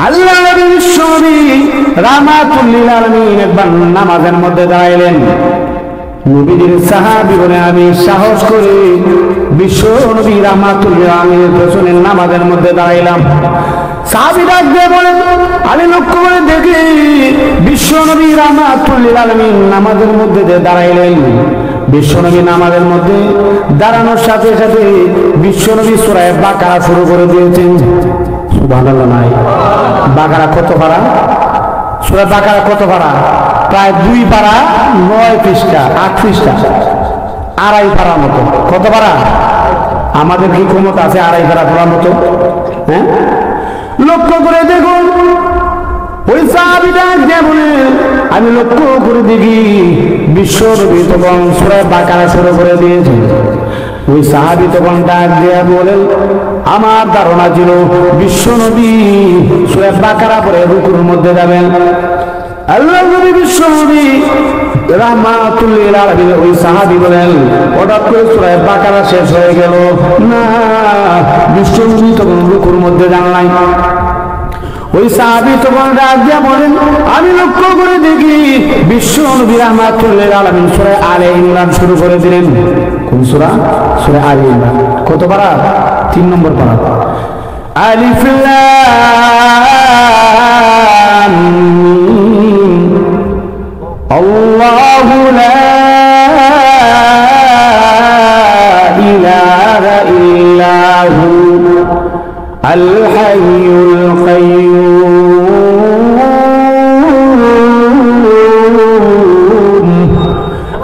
আল্লাহ নবী বিশ্বনবী রাহমাতুল লিল আলামিন একবার নামাজের মধ্যে দাঁড়াইলেন। নবীর সাহাবী বলে আমি সাহস করে বিশ্বনবী রাহমাতুল লিল আলামিনের পেছনে নামাজের মধ্যে দাঁড়াইলাম। সাহাবী ডাক দিয়ে বলেন, আমি লক্ষ্য করে দেখি বিশ্বনবী রাহমাতুল লিল আলামিন নামাজের মধ্যে যে দাঁড়াইলেন, বিশ্বনবী নামাজের মধ্যে দাঁড়ানোর সাথে সাথে বিশ্বনবী সূরা বাকারা শুরু করে দিয়েছেন। সুবহানাল্লাহ। নাই বাকারা কত পারা? সূরা বাকারা কত পারা? প্রায় 2 পারা 9 পৃষ্ঠা 8 পৃষ্ঠা, 2.5 পারা মতো। কত পারা? আমাদের কি ক্ষমতা আছে 2.5 পারা পড়ার মতো? হ্যাঁ, লক্ষ্য করে দেখুন। ওই সাহাবীটা যে বলে আমি লক্ষ্য করে দেখি বিশ্বনবী তখন সূরা বাকারা শুরু করে দিয়েছে। ওই সাহাবী তখন ডাক দিয়ে বলেন, আমার ধারণা ছিল বিশ্বনবী সূরা বাকারা পড়ে রুকুর মধ্যে যাবেন। আল্লাহ নবী বিশ্বনবী রাহমাতুল লিল আলামিন ওই সাহাবী বলেন, হঠাৎ করে সূরা বাকারা শেষ হয়ে গেল না, বিশ্বনবী তখন রুকুর মধ্যে যান নাই। ওই সাহাবী তখন ডাক দিয়ে বলেন, আমি লক্ষ্য করে দেখি বিশ্বনবী রাহমাতুল লিল আলামিন সূরা আলে ইমরান শুরু করে দিলেন। কোন সূরা? সূরা আলে ইমরান। কত পারা? 3 নম্বর পারা। আলিফ লাম মিম আল্লাহু লা ইলাহা ইল্লা হু আল হাইয়ুল কাইয়্যুম।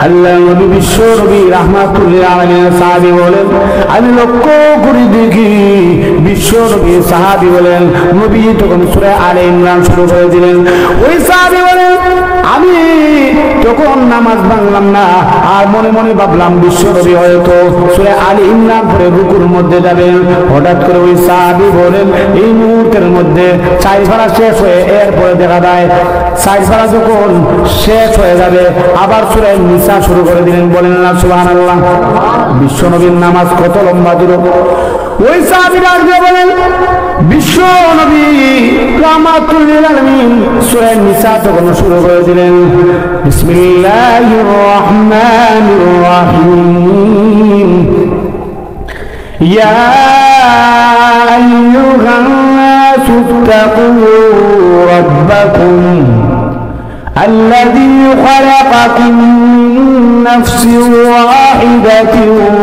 আল্লাহ নবী বিশ্বনবী রাহমাতুল লিল আলামিনের সাহাবী বলেন, আমি লক্ষ্য করে দেখি বিশ্বনবী সাহাবী বলেন নবী তখন সূরা আলে ইমরান শুরু করে দিলেন। ওই সাহাবী বলেন, আমি তখন নামাজ ভাঙলাম না, আর মনে মনে ভাবলাম বিশ্বনবী হয়তো সূরা আলে ইমরান পড়ে রুকুর মধ্যে যাবেন। হঠাৎ করে ওই সাহাবী বলেন, এই মুহূর্তের মধ্যে 4 পারা শেষ হয়ে এরপরে দেখা যায় 4 পারা যখন শেষ হয়ে যাবে আবার সূরা নিসা শুরু করে দিলেন। বলেন না সুবহানাল্লাহ। বিশ্বনবীর নামাজ কত লম্বা ছিল। ওই সাহাবীরা বলেন, বিশ্বনবী রাহমাতুল লিল আলামিন সূরা নিসা তখন শুরু করে দিলেন, বিসমিল্লাহির রহমানির রহিম ইয়া আইয়ুহান নাসু তাকু রাব্বাকুম الذي خلقكم من نفس واحدة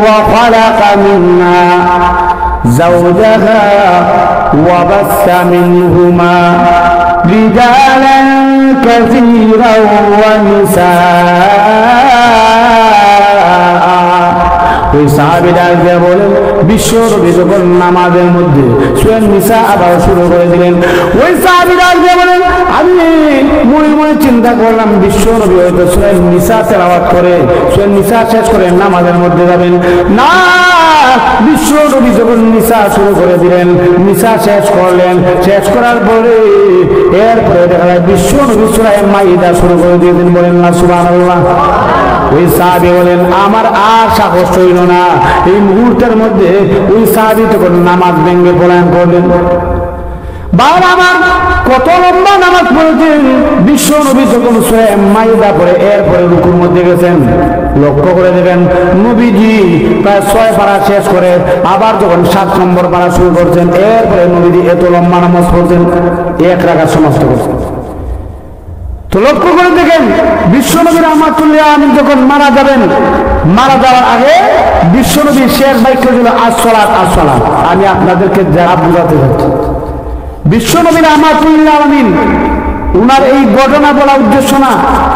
وخلق منها زوجها وبث منهما رجالا كثيرا ونساء। ওই সাহাবীরা বলেন, বিশ্বনবী যখন নামাজের মধ্যে সূরা নিসা আবার শুরু করে দিলেন। ওই সাহাবীরা বলেন, আমি মনে মনে চিন্তা করলাম বিশ্বনবী হয়তো সূরা নিসা তেলাওয়াত করে সূরা নিসা শেষ করে নামাজের মধ্যে যাবেন না। বিশ্বনবী যখন নিসা শুরু করে দিলেন, নিসা শেষ করলেন, শেষ করার পরে এরপরে দেখা যায় বিশ্বনবী সূরা মাইদা শুরু করে দিয়েছেন। বলেন না সুবহানাল্লাহ। ওই সাহাবী বলেন, আমার আর সাহস হইল না। এই মুহূর্তের মধ্যে ওই সাহাবী তখন নামাজ ভেঙে পলায়ন করলেন। বাবা আমার কত লম্বা নামাজ পড়েছেন। বিশ্বনবী যখন সূরা মাইদা পড়ে এরপরে রুকুর মধ্যে গেছেন, লক্ষ্য করে দেখেন নবীজি প্রায় 6 পারা শেষ করে আবার যখন 7 নম্বর পারা শুরু করছেন, এরপরে নবীজি এত লম্বা নামাজ পড়ছেন, 1 রাকাত সমাপ্ত করছেন। তো লক্ষ্য করে দেখেন বিশ্বনবী রাহমাতুল লিল আলামিন যখন মারা যাবেন, মারা যাওয়ার আগে বিশ্বনবীর শেষ বাক্য ছিল আসসালাত আসসালাত। আমি আপনাদেরকে যা বুঝাতে চাচ্ছি, বিশ্বনবী রাহমাতুল লিল আলামিন উনার এই ঘটনা বলা উদ্দেশ্য না,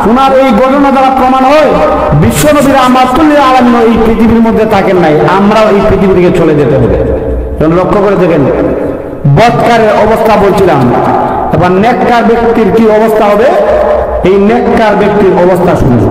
উনার এই ঘটনা দ্বারা প্রমাণ হয় বিশ্বনবী রাহমাতুল লিল আলামিন এই পৃথিবীর মধ্যে থাকেন নাই, আমরাও এই পৃথিবী থেকে চলে যেতে হবে। লক্ষ্য করে দেখেন বদকারের অবস্থা বলছিলাম, এবার নেককার ব্যক্তির কি অবস্থা হবে, এই নেককার ব্যক্তির অবস্থা শুনুন।